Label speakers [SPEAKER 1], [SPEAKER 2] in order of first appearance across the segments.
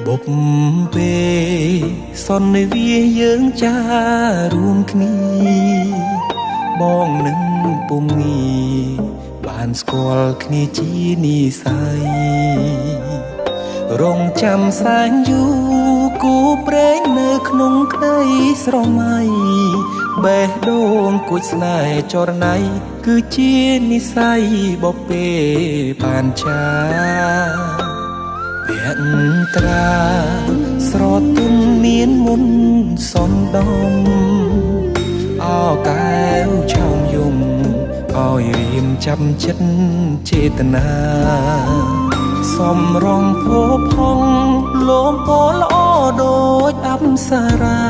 [SPEAKER 1] បុព្វេសន្វាយើងចារួមគ្នាបងនឹងពុំងីបានស្គាល់គ្នាជានិស័យរងចាំសែងយូរគូព្រេងនៅក្នុងក្តីស្រមៃបេះដូងគួចស្នេហ៍ចរណៃគឺជានិស័យបពេបានចាភក្ត្រាស្រទុំមានមុនសំដំអោកែវឆោមយំឲ្យរៀមចាប់ចិត្តចេតនាសំរងភោផង់លោមពោល្អដូចអប្សរា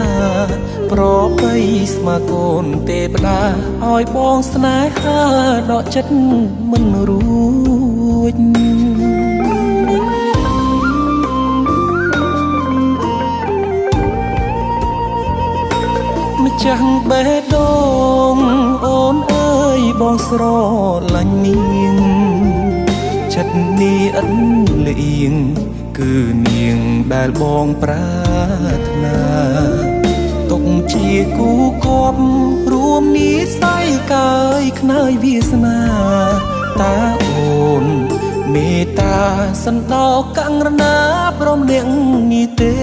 [SPEAKER 1] ប្របីស្មាកូនទេវតាឲ្យបងស្នេហាដកចិត្តមិនរួចម្ចាស់បេះដូងអូនអើយបងស្រឡាញ់នាងចិត្តនេះឥតលៀងគឺនាងដែលបងប្រាថ្នាទុកជាគូគប់រួមនិស័យកាយខ្នើយវាសនាតាអូនមេត្តាសន្តោកករណាព្រមនាងនេះទេ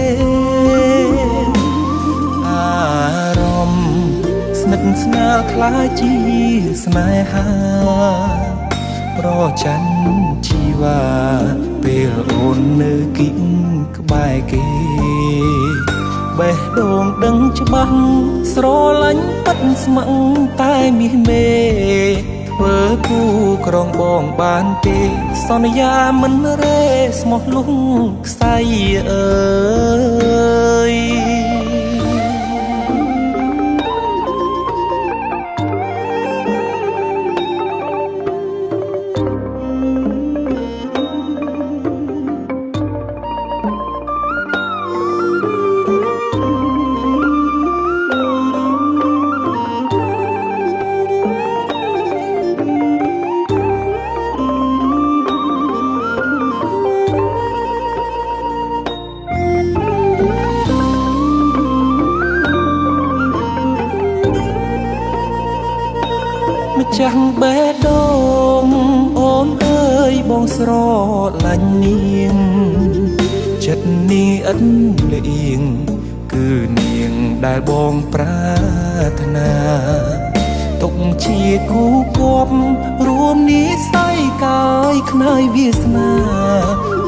[SPEAKER 1] អារម្មណ៍ស្និទ្ធស្នាលខ្លាចជាស្នេហាប្រច័ណ្ឌជីវ៉ាពេលអូននៅគិតក្បែរគេបេះដូងដឹងច្បាស់ស្រឡាញ់ពិតស្មឹងតែមាសមេធ្វើគូក្រុងបងបានទេសន្យាមិនរេស្មោះលុងខ្សែអើយម្ចាស់បេះដូងអូនអើយបងស្រឡាញ់នាងចិត្តនេះឥតលៀងគឺនាងដែលបងប្រាថ្នាទុកជាគូគប់រួមនិស័យកាយខ្នើយវាសនា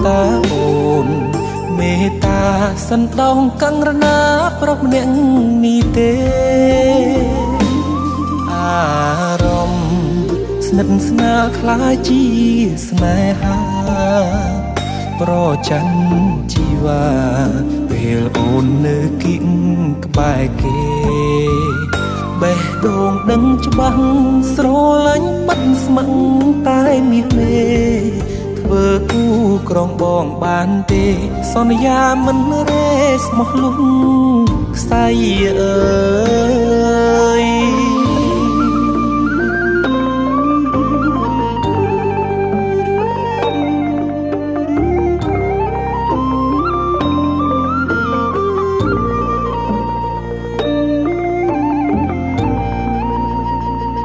[SPEAKER 1] តាអូនមេត្តាសន្តោងកង្រណាប្រុសម្នាក់នេះទេអារម្មណ៍ស្និទ្ធស្នាលខ្លាចជាស្នេហាប្រច័ណ្ឌជីវ៉ាពេលអូននៅគិតក្បែរគេបេះដូងដឹងច្បាស់ស្រឡាញ់ពិតស្មឹងតែមាសមេធ្វើគូក្រុងបងបានទេសន្យាមិនរេស្មោះលុងខ្សែអើយ